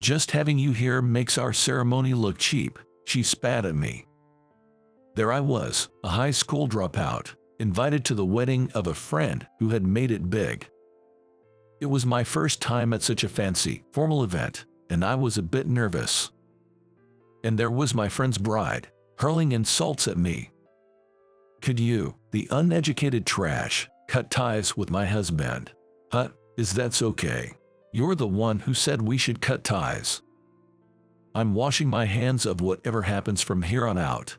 Just having you here makes our ceremony look cheap, she spat at me. There I was, a high school dropout, invited to the wedding of a friend who had made it big. It was my first time at such a fancy, formal event, and I was a bit nervous. And there was my friend's bride, hurling insults at me. Could you, the uneducated trash, cut ties with my husband? Huh, is that okay? You're the one who said we should cut ties. I'm washing my hands of whatever happens from here on out.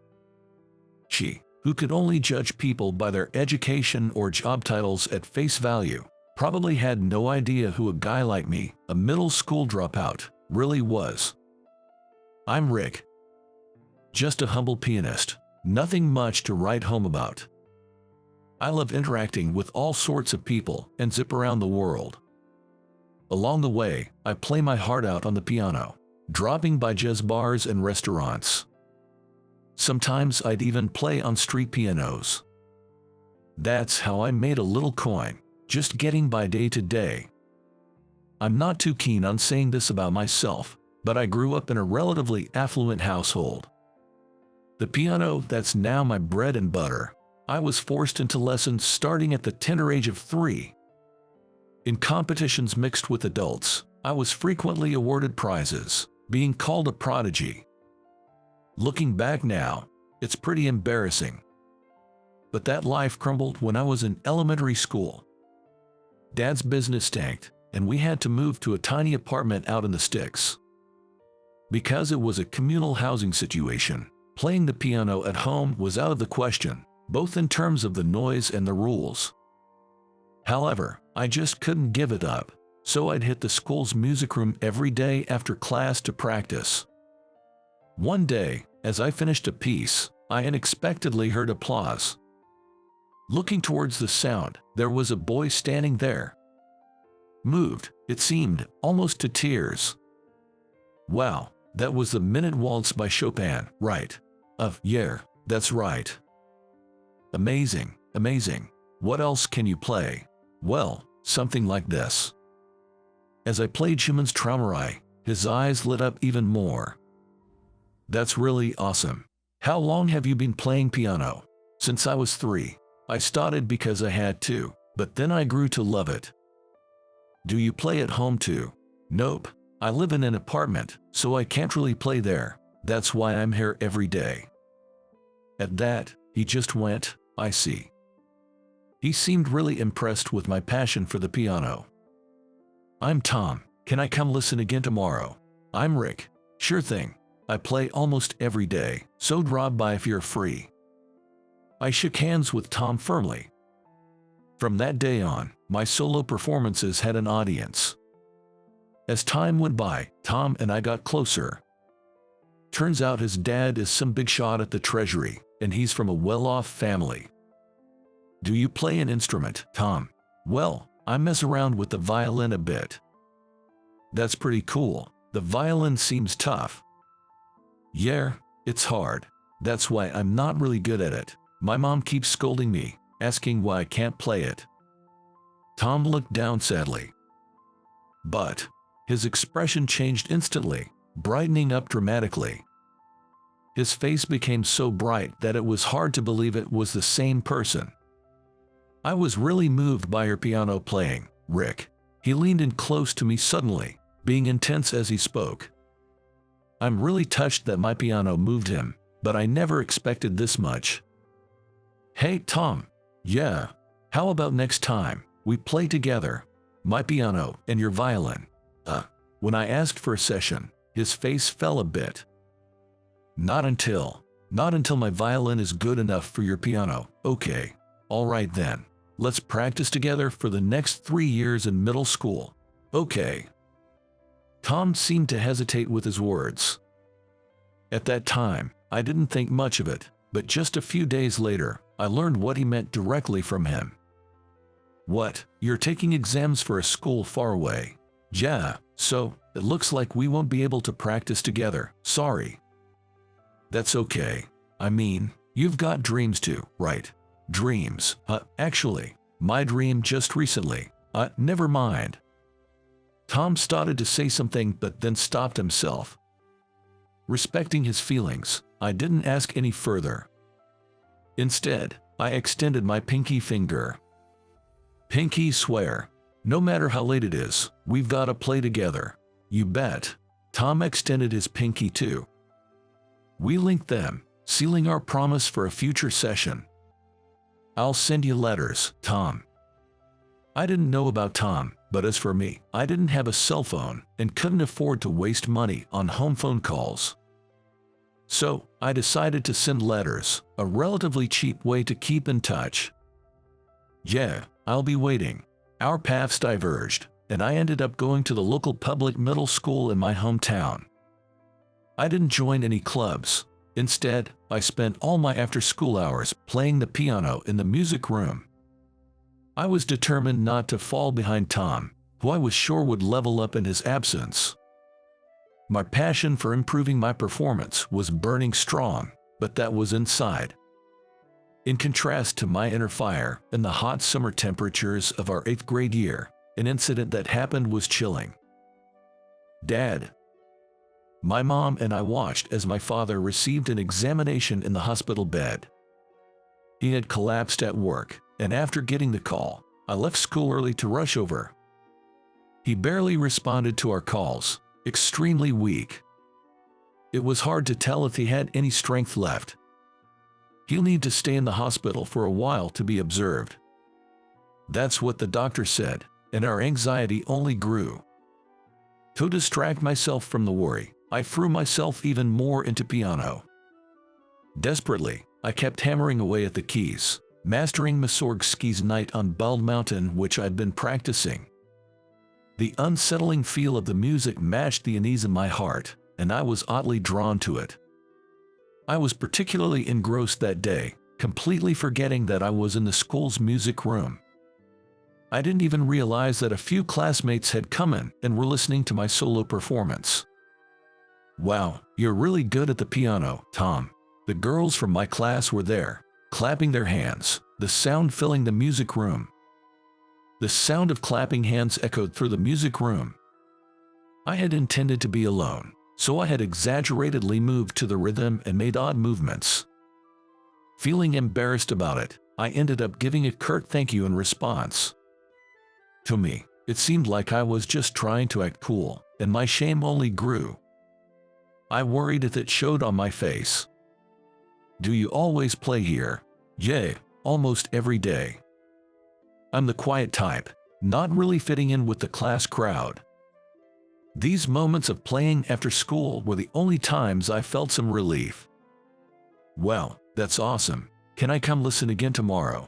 She, who could only judge people by their education or job titles at face value, probably had no idea who a guy like me, a middle school dropout, really was. I'm Rick. Just a humble pianist, nothing much to write home about. I love interacting with all sorts of people and zip around the world. Along the way, I play my heart out on the piano, dropping by jazz bars and restaurants. Sometimes I'd even play on street pianos. That's how I made a little coin, just getting by day to day. I'm not too keen on saying this about myself, but I grew up in a relatively affluent household. The piano that's now my bread and butter, I was forced into lessons starting at the tender age of 3. In competitions mixed with adults, I was frequently awarded prizes, being called a prodigy. Looking back now, it's pretty embarrassing. But that life crumbled when I was in elementary school. Dad's business tanked, and we had to move to a tiny apartment out in the sticks. Because it was a communal housing situation, playing the piano at home was out of the question, both in terms of the noise and the rules. However, I just couldn't give it up, so I'd hit the school's music room every day after class to practice. One day, as I finished a piece, I unexpectedly heard applause. Looking towards the sound, there was a boy standing there. Moved, it seemed, almost to tears. Wow, that was the Minute Waltz by Chopin, right? Yeah, that's right. Amazing, amazing. What else can you play? Well, something like this. As I played Schumann's Traumerei, his eyes lit up even more. That's really awesome. How long have you been playing piano? Since I was 3. I started because I had to, but then I grew to love it. Do you play at home too? Nope. I live in an apartment, so I can't really play there. That's why I'm here every day. At that, he just went, I see. He seemed really impressed with my passion for the piano. I'm Tom. Can I come listen again tomorrow? I'm Rick. Sure thing. I play almost every day, so drop by if you're free. I shook hands with Tom firmly. From that day on, my solo performances had an audience. As time went by, Tom and I got closer. Turns out his dad is some big shot at the Treasury, and he's from a well-off family. Do you play an instrument, Tom? Well, I mess around with the violin a bit. That's pretty cool. The violin seems tough. Yeah, it's hard. That's why I'm not really good at it. My mom keeps scolding me, asking why I can't play it. Tom looked down sadly. But his expression changed instantly, brightening up dramatically. His face became so bright that it was hard to believe it was the same person. I was really moved by your piano playing, Rick. He leaned in close to me suddenly, being intense as he spoke. I'm really touched that my piano moved him, but I never expected this much. Hey, Tom. Yeah. How about next time we play together? My piano and your violin. When I asked for a session, his face fell a bit. Not until my violin is good enough for your piano. Okay. All right then. Let's practice together for the next 3 years in middle school. Okay. Tom seemed to hesitate with his words. At that time, I didn't think much of it, but just a few days later, I learned what he meant directly from him. What? You're taking exams for a school far away? Yeah, so it looks like we won't be able to practice together. Sorry. That's okay. I mean, you've got dreams too, right? Dreams. Actually, my dream just recently. Never mind. Tom started to say something but then stopped himself. Respecting his feelings, I didn't ask any further. Instead, I extended my pinky finger. Pinky, swear. No matter how late it is, we've got to play together. You bet. Tom extended his pinky too. We linked them, sealing our promise for a future session. I'll send you letters, Tom. I didn't know about Tom, but as for me, I didn't have a cell phone and couldn't afford to waste money on home phone calls. So, I decided to send letters, a relatively cheap way to keep in touch. Yeah, I'll be waiting. Our paths diverged, and I ended up going to the local public middle school in my hometown. I didn't join any clubs. Instead, I spent all my after-school hours playing the piano in the music room. I was determined not to fall behind Tom, who I was sure would level up in his absence. My passion for improving my performance was burning strong, but that was inside. In contrast to my inner fire and the hot summer temperatures of our 8th grade year, an incident that happened was chilling. Dad. My mom and I watched as my father received an examination in the hospital bed. He had collapsed at work, and after getting the call, I left school early to rush over. He barely responded to our calls, extremely weak. It was hard to tell if he had any strength left. He'll need to stay in the hospital for a while to be observed. That's what the doctor said, and our anxiety only grew. To distract myself from the worry, I threw myself even more into piano. Desperately, I kept hammering away at the keys, mastering Mussorgsky's Night on Bald Mountain, which I'd been practicing. The unsettling feel of the music matched the unease in my heart, and I was oddly drawn to it. I was particularly engrossed that day, completely forgetting that I was in the school's music room. I didn't even realize that a few classmates had come in and were listening to my solo performance. Wow, you're really good at the piano, Tom. The girls from my class were there, clapping their hands, the sound filling the music room. The sound of clapping hands echoed through the music room. I had intended to be alone, so I had exaggeratedly moved to the rhythm and made odd movements. Feeling embarrassed about it, I ended up giving a curt thank you in response. To me, it seemed like I was just trying to act cool, and my shame only grew. I worried if it showed on my face. Do you always play here? Yeah, almost every day. I'm the quiet type, not really fitting in with the class crowd. These moments of playing after school were the only times I felt some relief. Well, that's awesome. Can I come listen again tomorrow?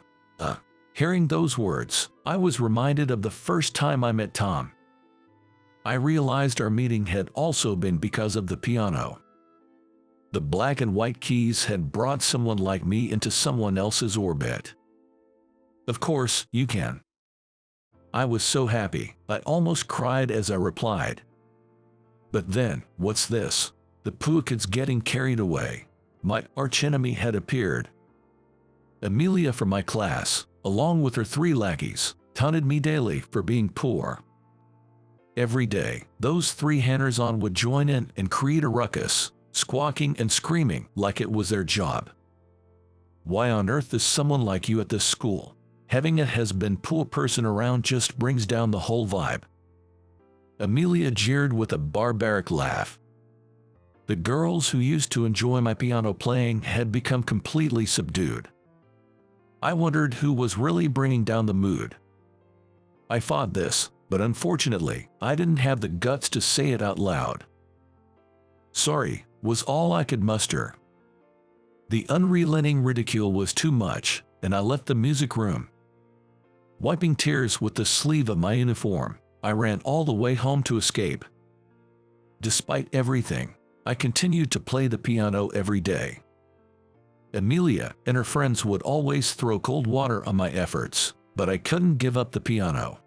Hearing those words, I was reminded of the first time I met Tom. I realized our meeting had also been because of the piano. The black and white keys had brought someone like me into someone else's orbit. Of course, you can. I was so happy, I almost cried as I replied. But then, what's this? The poor kid's getting carried away. My archenemy had appeared. Amelia from my class, along with her 3 lackeys, taunted me daily for being poor. Every day, those 3 hangers-on would join in and create a ruckus, squawking and screaming like it was their job. Why on earth is someone like you at this school? Having a has-been poor person around just brings down the whole vibe. Amelia jeered with a barbaric laugh. The girls who used to enjoy my piano playing had become completely subdued. I wondered who was really bringing down the mood. I fought this, but unfortunately, I didn't have the guts to say it out loud. Sorry, was all I could muster. The unrelenting ridicule was too much, and I left the music room. Wiping tears with the sleeve of my uniform, I ran all the way home to escape. Despite everything, I continued to play the piano every day. Amelia and her friends would always throw cold water on my efforts, but I couldn't give up the piano.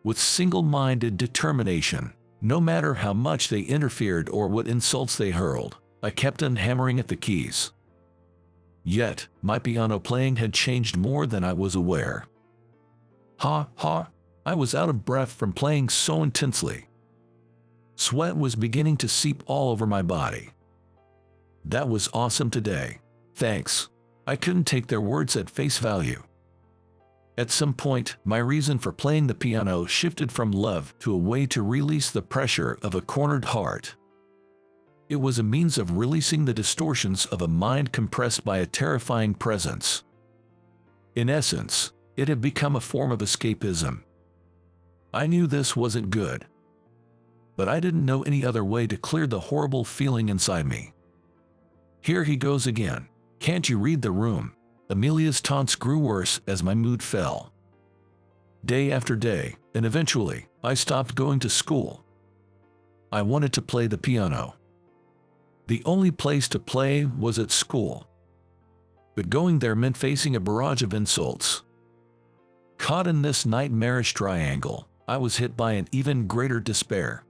With single-minded determination, no matter how much they interfered or what insults they hurled, I kept on hammering at the keys. Yet, my piano playing had changed more than I was aware. Ha ha! I was out of breath from playing so intensely. Sweat was beginning to seep all over my body. That was awesome today. Thanks. I couldn't take their words at face value. At some point, my reason for playing the piano shifted from love to a way to release the pressure of a cornered heart. It was a means of releasing the distortions of a mind compressed by a terrifying presence. In essence, it had become a form of escapism. I knew this wasn't good, but I didn't know any other way to clear the horrible feeling inside me. Here he goes again. Can't you read the room? Amelia's taunts grew worse as my mood fell. Day after day, and eventually, I stopped going to school. I wanted to play the piano. The only place to play was at school. But going there meant facing a barrage of insults. Caught in this nightmarish triangle, I was hit by an even greater despair.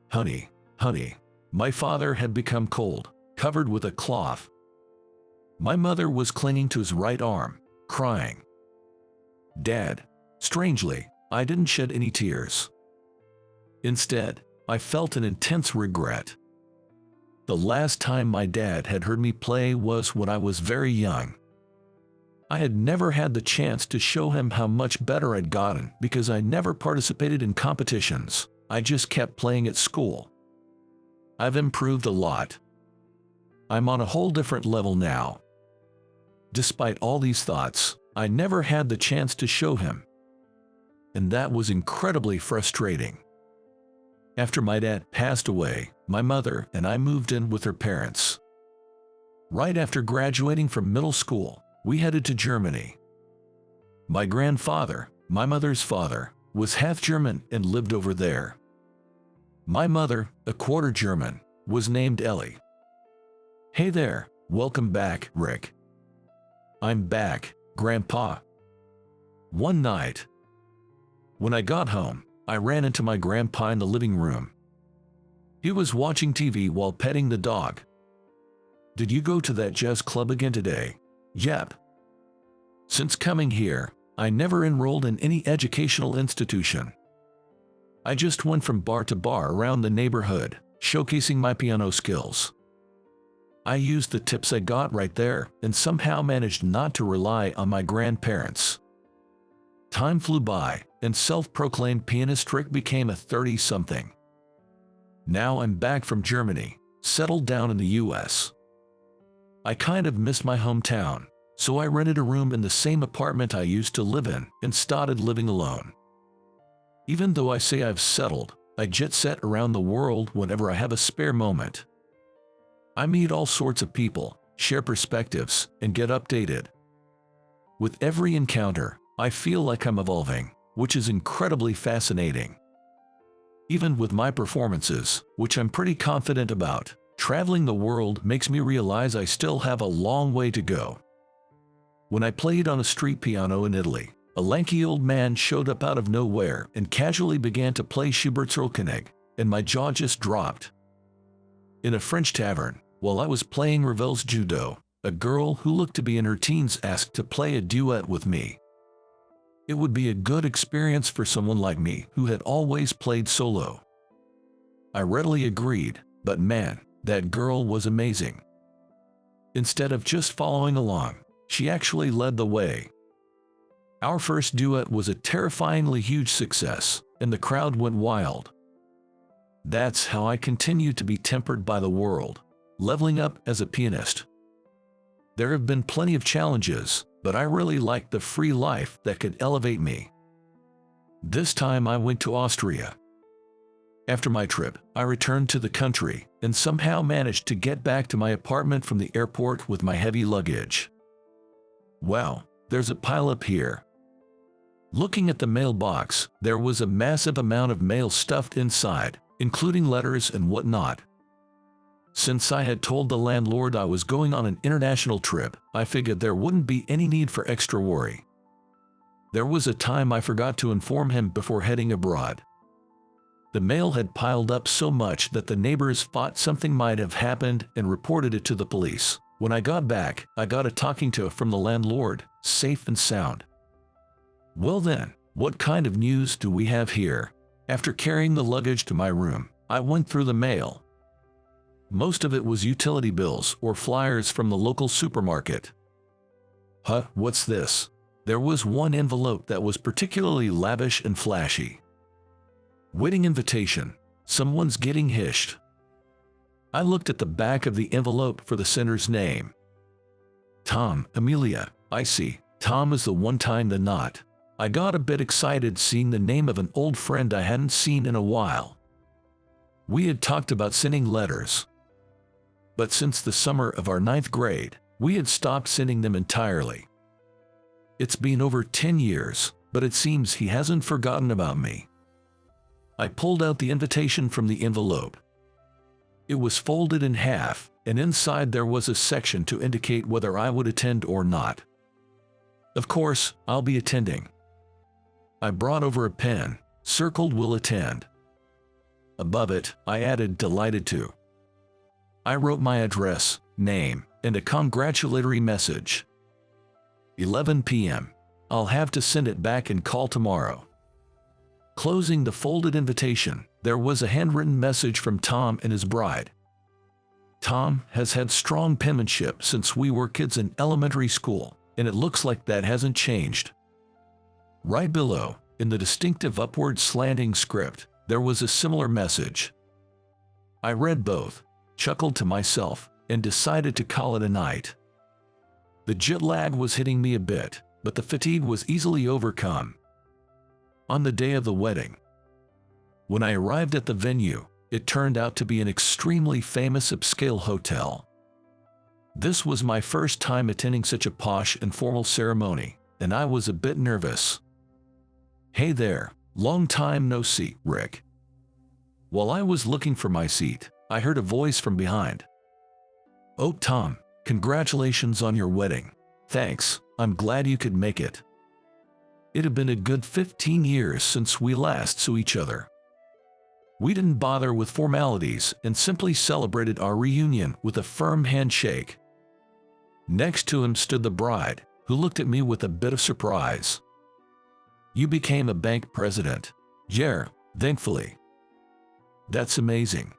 Honey, my father had become cold, covered with a cloth. My mother was clinging to his right arm, crying. Dad. Strangely, I didn't shed any tears. Instead, I felt an intense regret. The last time my dad had heard me play was when I was very young. I had never had the chance to show him how much better I'd gotten because I never participated in competitions. I just kept playing at school. I've improved a lot. I'm on a whole different level now. Despite all these thoughts, I never had the chance to show him. And that was incredibly frustrating. After my dad passed away, my mother and I moved in with her parents. Right after graduating from middle school, we headed to Germany. My grandfather, my mother's father, was half German and lived over there. My mother, a quarter German, was named Ellie. Hey there, welcome back, Rick. I'm back, Grandpa. One night, when I got home, I ran into my grandpa in the living room. He was watching TV while petting the dog. Did you go to that jazz club again today? Yep. Since coming here, I never enrolled in any educational institution. I just went from bar to bar around the neighborhood, showcasing my piano skills. I used the tips I got right there and somehow managed not to rely on my grandparents. Time flew by, and self-proclaimed pianist Rick became a 30-something. Now I'm back from Germany, settled down in the US. I kind of miss my hometown, so I rented a room in the same apartment I used to live in and started living alone. Even though I say I've settled, I jet set around the world whenever I have a spare moment. I meet all sorts of people, share perspectives, and get updated. With every encounter, I feel like I'm evolving, which is incredibly fascinating. Even with my performances, which I'm pretty confident about, traveling the world makes me realize I still have a long way to go. When I played on a street piano in Italy, a lanky old man showed up out of nowhere and casually began to play Schubert's Erlkönig, and my jaw just dropped. In a French tavern, while I was playing Ravel's Judo, a girl who looked to be in her teens asked to play a duet with me. It would be a good experience for someone like me who had always played solo. I readily agreed, but man, that girl was amazing. Instead of just following along, she actually led the way. Our first duet was a terrifyingly huge success, and the crowd went wild. That's how I continue to be tempered by the world, leveling up as a pianist. There have been plenty of challenges, but I really like the free life that could elevate me. This time I went to Austria. After my trip, I returned to the country and somehow managed to get back to my apartment from the airport with my heavy luggage. Wow, there's a pileup here. Looking at the mailbox, there was a massive amount of mail stuffed inside, including letters and whatnot. Since I had told the landlord I was going on an international trip, I figured there wouldn't be any need for extra worry. There was a time I forgot to inform him before heading abroad. The mail had piled up so much that the neighbors thought something might have happened and reported it to the police. When I got back, I got a talking to from the landlord, safe and sound. Well then, What kind of news do we have here? After carrying the luggage to my room, I went through the mail. Most of it was utility bills or flyers from the local supermarket. Huh, what's this? There was one envelope that was particularly lavish and flashy. Wedding invitation. Someone's getting hitched. I looked at the back of the envelope for the sender's name. Tom, Amelia. I see. Tom is the one tying the knot. I got a bit excited seeing the name of an old friend I hadn't seen in a while. We had talked about sending letters, but since the summer of our 9th grade, we had stopped sending them entirely. It's been over 10 years, but it seems he hasn't forgotten about me. I pulled out the invitation from the envelope. It was folded in half, and inside there was a section to indicate whether I would attend or not. Of course, I'll be attending. I brought over a pen, circled will attend. Above it, I added delighted to. I wrote my address, name, and a congratulatory message. 11 p.m. I'll have to send it back and call tomorrow. Closing the folded invitation, there was a handwritten message from Tom and his bride. Tom has had strong penmanship since we were kids in elementary school, and it looks like that hasn't changed. Right below, in the distinctive upward slanting script, there was a similar message. I read both, chuckled to myself, and decided to call it a night. The jet lag was hitting me a bit, but the fatigue was easily overcome. On the day of the wedding, when I arrived at the venue, it turned out to be an extremely famous upscale hotel. This was my first time attending such a posh and formal ceremony, and I was a bit nervous. Hey there, long time no see, Rick. While I was looking for my seat, I heard a voice from behind. Oh, Tom, congratulations on your wedding. Thanks, I'm glad you could make it. It had been a good 15 years since we last saw each other. We didn't bother with formalities and simply celebrated our reunion with a firm handshake. Next to him stood the bride, who looked at me with a bit of surprise. You became a bank president. Yeah, thankfully. That's amazing.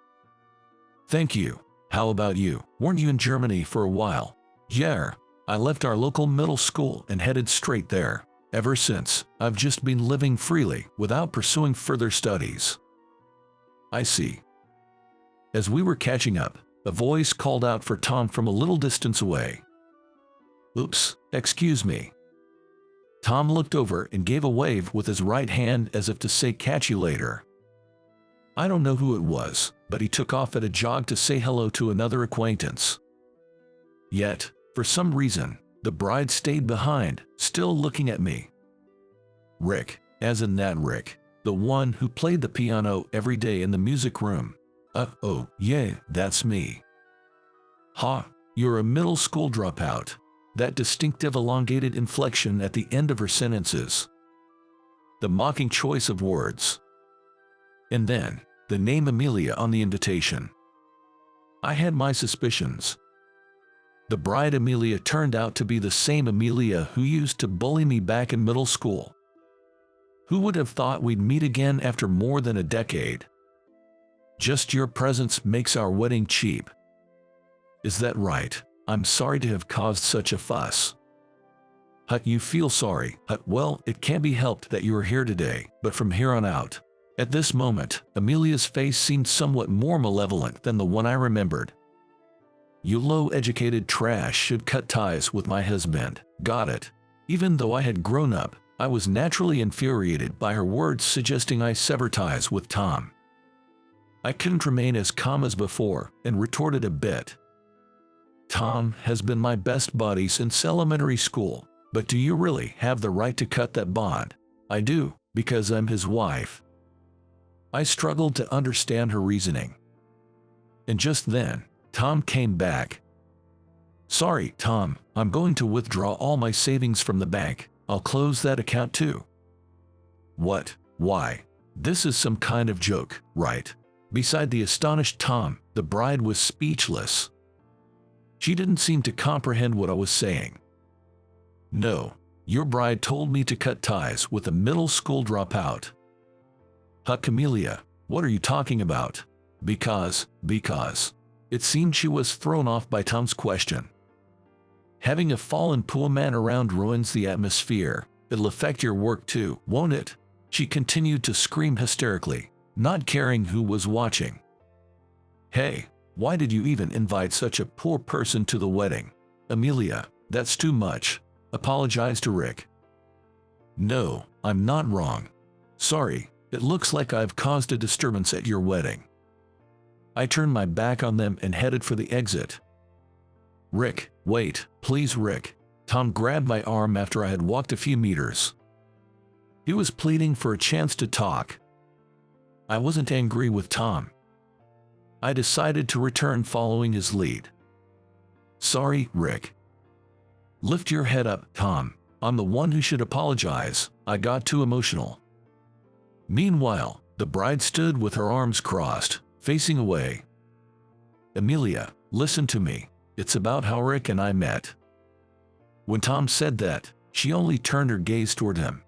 Thank you. How about you? Weren't you in Germany for a while? Yeah, I left our local middle school and headed straight there. Ever since, I've just been living freely without pursuing further studies. I see. As we were catching up, a voice called out for Tom from a little distance away. Oops, excuse me. Tom looked over and gave a wave with his right hand as if to say catch you later. I don't know who it was, but he took off at a jog to say hello to another acquaintance. Yet, for some reason, the bride stayed behind, still looking at me. Rick, as in that Rick, the one who played the piano every day in the music room. Oh, yeah, that's me. Ha, you're a middle school dropout. That distinctive elongated inflection at the end of her sentences. The mocking choice of words. And then, the name Amelia on the invitation. I had my suspicions. The bride Amelia turned out to be the same Amelia who used to bully me back in middle school. Who would have thought we'd meet again after more than a decade? Just your presence makes our wedding cheap. Is that right? I'm sorry to have caused such a fuss. Hut, you feel sorry. Hut, well, it can't be helped that you are here today, but from here on out. At this moment, Amelia's face seemed somewhat more malevolent than the one I remembered. You low-educated trash should cut ties with my husband. Got it. Even though I had grown up, I was naturally infuriated by her words suggesting I sever ties with Tom. I couldn't remain as calm as before and retorted a bit. Tom has been my best buddy since elementary school, but do you really have the right to cut that bond? I do, because I'm his wife. I struggled to understand her reasoning. And just then, Tom came back. Sorry, Tom, I'm going to withdraw all my savings from the bank. I'll close that account too. What? Why? This is some kind of joke, right? Beside the astonished Tom, the bride was speechless. She didn't seem to comprehend what I was saying. No, Your bride told me to cut ties with a middle school dropout. Huck, Amelia, what are you talking about? Because. It seemed she was thrown off by Tom's question. Having a fallen pool man around ruins the atmosphere. It'll affect your work too, won't it? She continued to scream hysterically, not caring who was watching. Hey, why did you even invite such a poor person to the wedding? Amelia, that's too much. Apologized to Rick. No, I'm not wrong. Sorry, it looks like I've caused a disturbance at your wedding. I turned my back on them and headed for the exit. Rick, wait, please Rick. Tom grabbed my arm after I had walked a few meters. He was pleading for a chance to talk. I wasn't angry with Tom. I decided to return following his lead. Sorry, Rick. Lift your head up, Tom. I'm the one who should apologize. I got too emotional. Meanwhile, the bride stood with her arms crossed, facing away. Amelia, listen to me. It's about how Rick and I met. When Tom said that, she only turned her gaze toward him.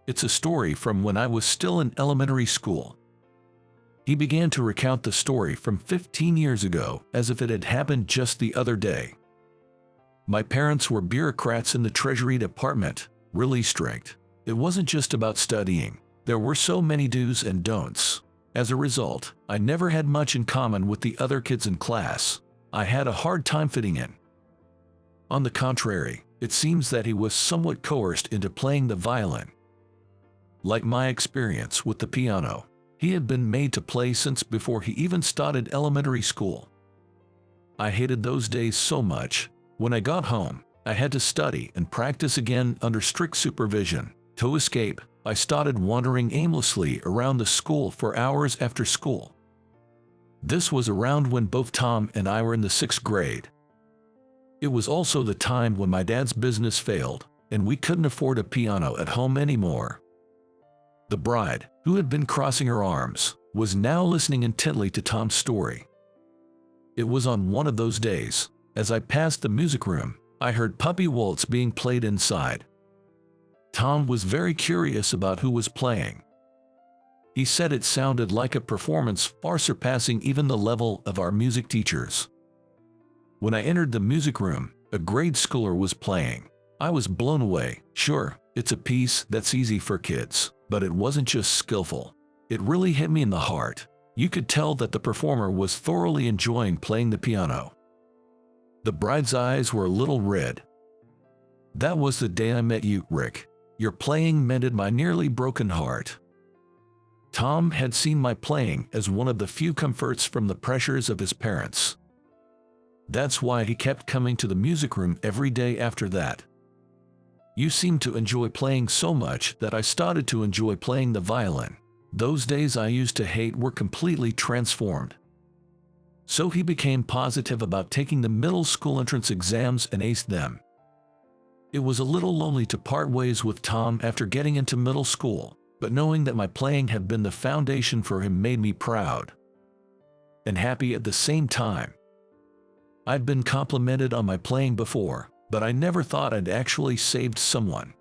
It's a story from when I was still in elementary school. He began to recount the story from 15 years ago as if it had happened just the other day. My parents were bureaucrats in the Treasury Department, really strict. It wasn't just about studying. There were so many do's and don'ts. As a result, I never had much in common with the other kids in class. I had a hard time fitting in. On the contrary, it seems that he was somewhat coerced into playing the violin. Like my experience with the piano, he had been made to play since before he even started elementary school. I hated those days so much. When I got home, I had to study and practice again under strict supervision. To escape, I started wandering aimlessly around the school for hours after school. This was around when both Tom and I were in the 6th grade. It was also the time when my dad's business failed, and we couldn't afford a piano at home anymore. The bride, who had been crossing her arms, was now listening intently to Tom's story. It was on one of those days, as I passed the music room, I heard Puppy Waltz being played inside. Tom was very curious about who was playing. He said it sounded like a performance far surpassing even the level of our music teachers. When I entered the music room, a grade schooler was playing. I was blown away. Sure, it's a piece that's easy for kids, but it wasn't just skillful. It really hit me in the heart. You could tell that the performer was thoroughly enjoying playing the piano. The bride's eyes were a little red. That was the day I met you, Rick. Your playing mended my nearly broken heart. Tom had seen my playing as one of the few comforts from the pressures of his parents. That's why he kept coming to the music room every day after that. You seemed to enjoy playing so much that I started to enjoy playing the violin. Those days I used to hate were completely transformed. So he became positive about taking the middle school entrance exams and aced them. It was a little lonely to part ways with Tom after getting into middle school, but knowing that my playing had been the foundation for him made me proud and happy at the same time. I'd been complimented on my playing before, but I never thought I'd actually saved someone.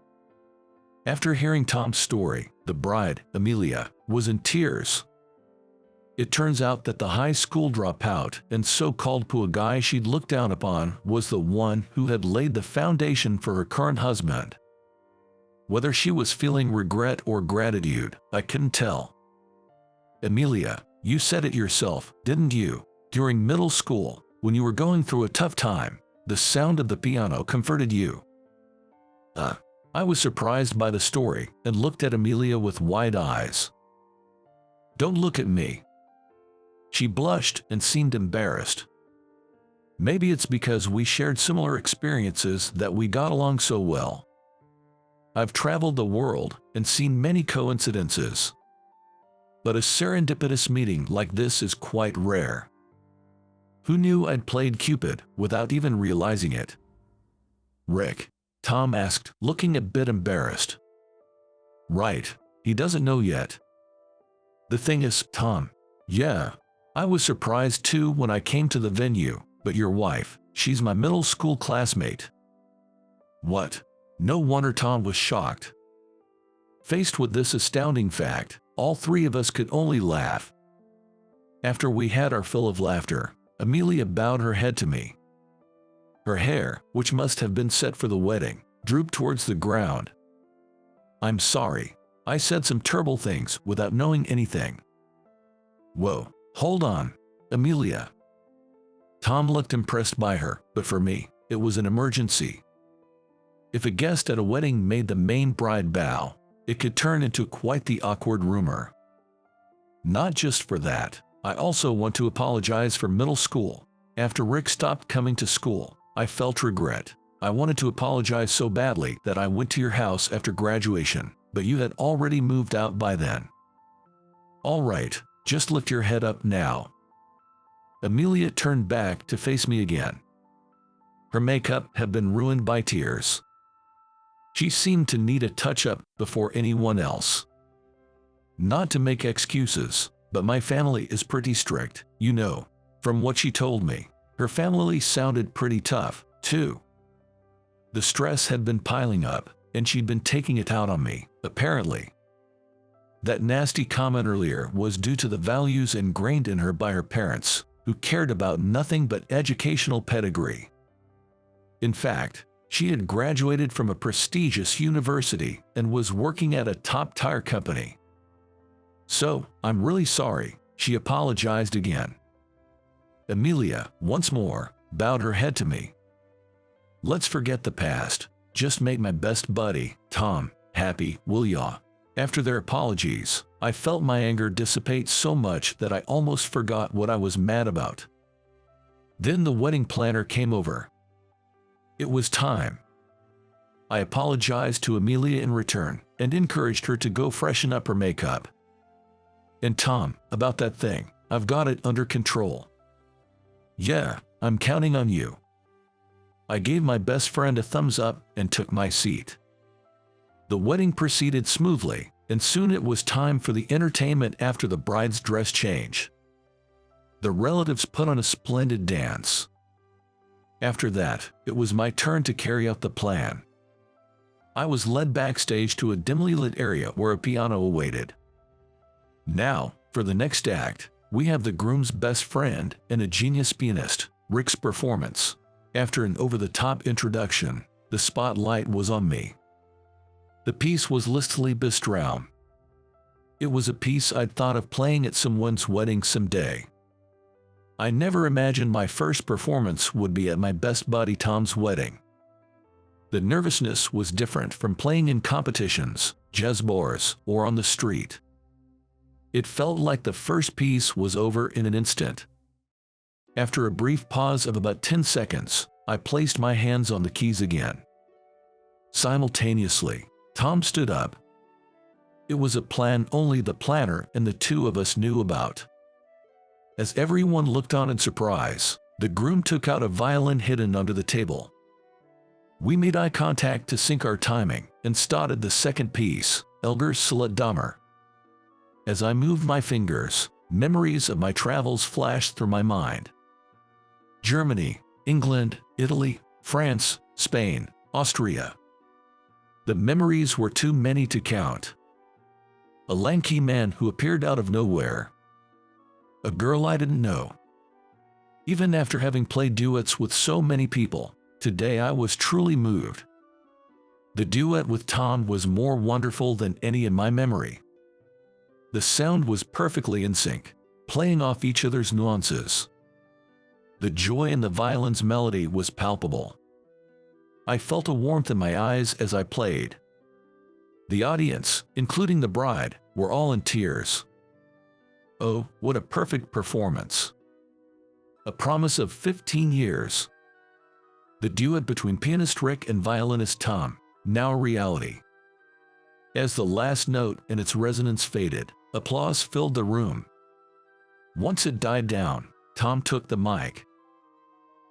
After hearing Tom's story, the bride, Amelia, was in tears. It turns out that the high school dropout and so-called poor guy she'd looked down upon was the one who had laid the foundation for her current husband. Whether she was feeling regret or gratitude, I couldn't tell. Amelia, you said it yourself, didn't you? During middle school, when you were going through a tough time, the sound of the piano comforted you. I was surprised by the story and looked at Amelia with wide eyes. Don't look at me. She blushed and seemed embarrassed. Maybe it's because we shared similar experiences that we got along so well. I've traveled the world and seen many coincidences, but a serendipitous meeting like this is quite rare. Who knew I'd played Cupid without even realizing it? Rick, Tom asked, looking a bit embarrassed. Right, he doesn't know yet. The thing is, Tom, yeah, I was surprised too when I came to the venue, but your wife, she's my middle school classmate. What? No wonder Tom was shocked. Faced with this astounding fact, all three of us could only laugh. After we had our fill of laughter, Amelia bowed her head to me. Her hair, which must have been set for the wedding, drooped towards the ground. "I'm sorry. I said some terrible things without knowing anything." "Whoa, hold on, Amelia." Tom looked impressed by her, but for me, it was an emergency. If a guest at a wedding made the main bride bow, it could turn into quite the awkward rumor. Not just for that, I also want to apologize for middle school. After Rick stopped coming to school, I felt regret. I wanted to apologize so badly that I went to your house after graduation, but you had already moved out by then. "All right, just lift your head up now." Amelia turned back to face me again. Her makeup had been ruined by tears. She seemed to need a touch-up before anyone else. Not to make excuses, but my family is pretty strict, you know. From what she told me, her family sounded pretty tough, too. The stress had been piling up, and she'd been taking it out on me, apparently. That nasty comment earlier was due to the values ingrained in her by her parents, who cared about nothing but educational pedigree. In fact, she had graduated from a prestigious university and was working at a top-tier company. "So, I'm really sorry," she apologized again. Amelia, once more, bowed her head to me. "Let's forget the past. Just make my best buddy, Tom, happy, will ya?" After their apologies, I felt my anger dissipate so much that I almost forgot what I was mad about. Then the wedding planner came over. It was time. I apologized to Amelia in return and encouraged her to go freshen up her makeup. "And Tom, about that thing, I've got it under control." "Yeah, I'm counting on you." I gave my best friend a thumbs up and took my seat. The wedding proceeded smoothly, and soon it was time for the entertainment after the bride's dress change. The relatives put on a splendid dance. After that, it was my turn to carry out the plan. I was led backstage to a dimly lit area where a piano awaited. Now, for the next act, we have the groom's best friend and a genius pianist, Rick's performance. After an over-the-top introduction, the spotlight was on me. The piece was Listli Bistraum. It was a piece I'd thought of playing at someone's wedding someday. I never imagined my first performance would be at my best buddy Tom's wedding. The nervousness was different from playing in competitions, jazz bars, or on the street. It felt like the first piece was over in an instant. After a brief pause of about 10 seconds, I placed my hands on the keys again. Simultaneously, Tom stood up. It was a plan only the planner and the two of us knew about. As everyone looked on in surprise, the groom took out a violin hidden under the table. We made eye contact to sync our timing and started the second piece, Elgar Sledammer. As I moved my fingers, memories of my travels flashed through my mind. Germany, England, Italy, France, Spain, Austria. The memories were too many to count. A lanky man who appeared out of nowhere. A girl I didn't know. Even after having played duets with so many people, today I was truly moved. The duet with Tom was more wonderful than any in my memory. The sound was perfectly in sync, playing off each other's nuances. The joy in the violin's melody was palpable. I felt a warmth in my eyes as I played. The audience, including the bride, were all in tears. Oh, what a perfect performance. A promise of 15 years. The duet between pianist Rick and violinist Tom, now a reality. As the last note and its resonance faded, applause filled the room. Once it died down, Tom took the mic.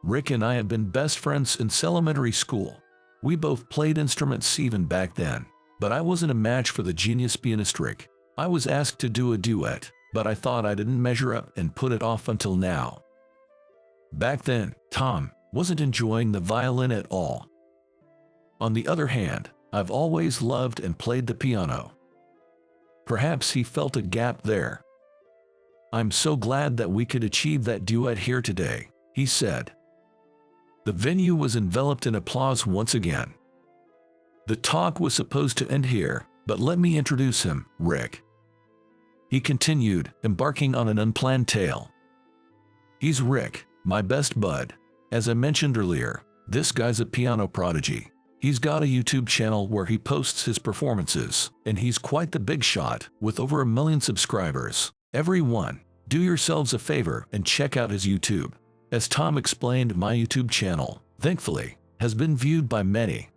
"Rick and I have been best friends since elementary school. We both played instruments even back then, but I wasn't a match for the genius pianist Rick. I was asked to do a duet, but I thought I didn't measure up and put it off until now." Back then, Tom wasn't enjoying the violin at all. On the other hand, I've always loved and played the piano. Perhaps he felt a gap there. I'm so glad that we could achieve that duet here today, he said. The venue was enveloped in applause once again. The talk was supposed to end here, but let me introduce him, Rick. He continued, embarking on an unplanned tale. He's Rick, my best bud. As I mentioned earlier, this guy's a piano prodigy. He's got a YouTube channel where he posts his performances, and he's quite the big shot, with over 1 million subscribers. Everyone, do yourselves a favor and check out his YouTube. As Tom explained, my YouTube channel, thankfully, has been viewed by many.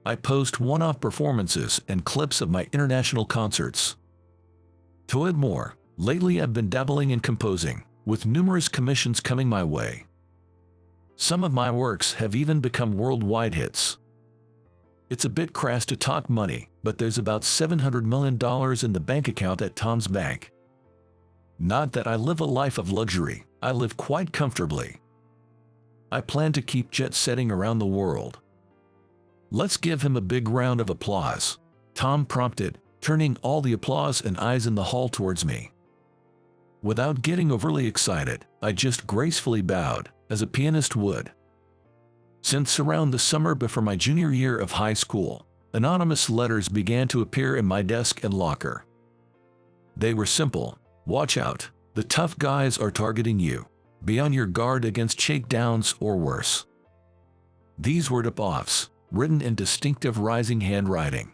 I post one-off performances and clips of my international concerts. To add more, lately I've been dabbling in composing, with numerous commissions coming my way. Some of my works have even become worldwide hits. It's a bit crass to talk money, but there's about $700 million in the bank account at Tom's bank. Not that I live a life of luxury, I live quite comfortably. I plan to keep jet-setting around the world. Let's give him a big round of applause, Tom prompted, turning all the applause and eyes in the hall towards me. Without getting overly excited, I just gracefully bowed, as a pianist would. Since around the summer before my junior year of high school, anonymous letters began to appear in my desk and locker. They were simple: watch out, the tough guys are targeting you. Be on your guard against shakedowns or worse. These were tip-offs, written in distinctive rising handwriting.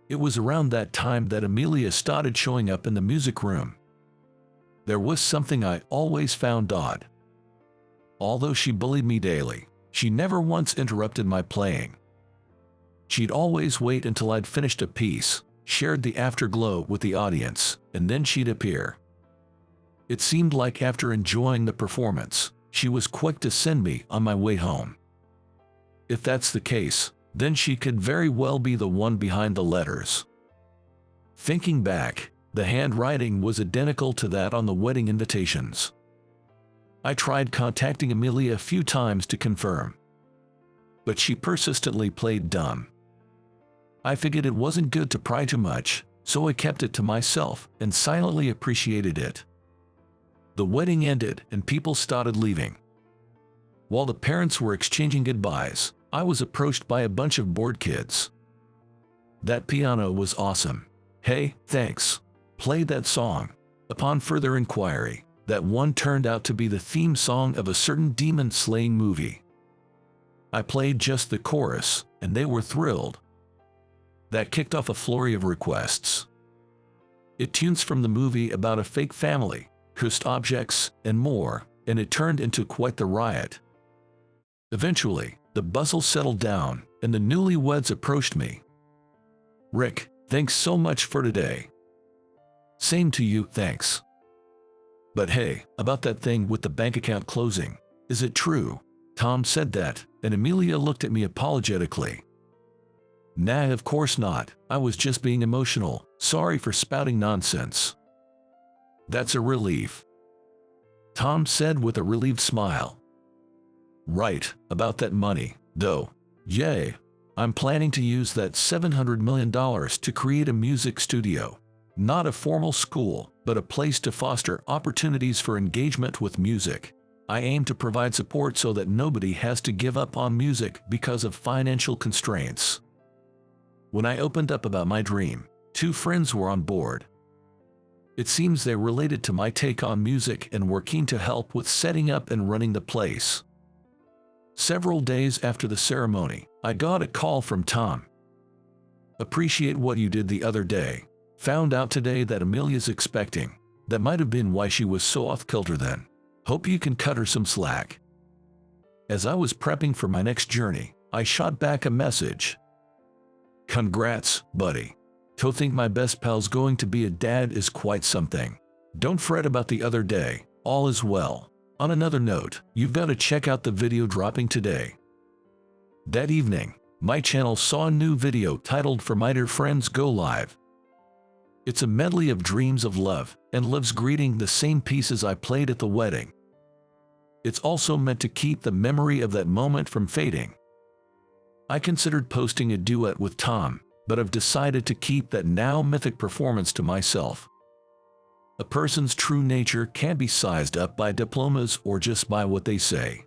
It was around that time that Amelia started showing up in the music room. There was something I always found odd. Although she bullied me daily, she never once interrupted my playing. She'd always wait until I'd finished a piece, shared the afterglow with the audience, and then she'd appear. It seemed like after enjoying the performance, she was quick to send me on my way home. If that's the case, then she could very well be the one behind the letters. Thinking back, the handwriting was identical to that on the wedding invitations. I tried contacting Amelia a few times to confirm, but she persistently played dumb. I figured it wasn't good to pry too much, so I kept it to myself and silently appreciated it. The wedding ended and people started leaving. While the parents were exchanging goodbyes, I was approached by a bunch of bored kids. That piano was awesome. Hey, thanks. Play that song. Upon further inquiry, that one turned out to be the theme song of a certain demon-slaying movie. I played just the chorus, and they were thrilled. That kicked off a flurry of requests. It tunes from the movie about a fake family, cursed objects, and more, and it turned into quite the riot. Eventually, the bustle settled down, and the newlyweds approached me. Rick, thanks so much for today. Same to you, thanks. But hey, about that thing with the bank account closing, is it true? Tom said that, and Amelia looked at me apologetically. Nah, of course not. I was just being emotional. Sorry for spouting nonsense. That's a relief, Tom said with a relieved smile. Right, about that money, though. Yay. I'm planning to use that $700 million to create a music studio. Not a formal school, but a place to foster opportunities for engagement with music. I aim to provide support so that nobody has to give up on music because of financial constraints. When I opened up about my dream, 2 friends were on board. It seems they related to my take on music and were keen to help with setting up and running the place. Several days after the ceremony, I got a call from Tom. Appreciate what you did the other day. Found out today that Amelia's expecting. That might have been why she was so off-kilter then. Hope you can cut her some slack. As I was prepping for my next journey, I shot back a message. Congrats, buddy. To think my best pal's going to be a dad is quite something. Don't fret about the other day, all is well. On another note, you've got to check out the video dropping today. That evening, my channel saw a new video titled For My Dear Friends Go Live. It's a medley of dreams of love and love's greeting, the same pieces I played at the wedding. It's also meant to keep the memory of that moment from fading. I considered posting a duet with Tom, but I've decided to keep that now mythic performance to myself. A person's true nature can't be sized up by diplomas or just by what they say.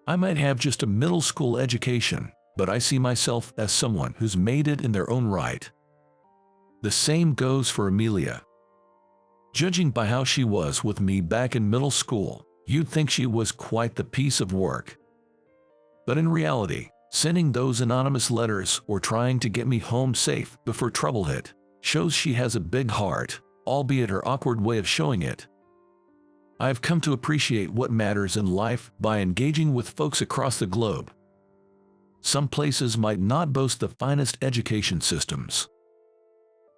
I might have just a middle school education, but I see myself as someone who's made it in their own right. The same goes for Amelia. Judging by how she was with me back in middle school, you'd think she was quite the piece of work. But in reality, sending those anonymous letters or trying to get me home safe before trouble hit shows she has a big heart, albeit her awkward way of showing it. I've come to appreciate what matters in life by engaging with folks across the globe. Some places might not boast the finest education systems.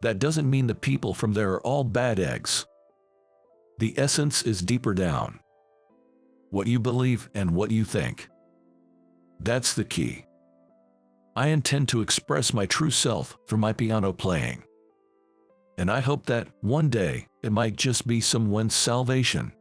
That doesn't mean the people from there are all bad eggs. The essence is deeper down. What you believe and what you think. That's the key. I intend to express my true self through my piano playing. And I hope that, one day, it might just be someone's salvation.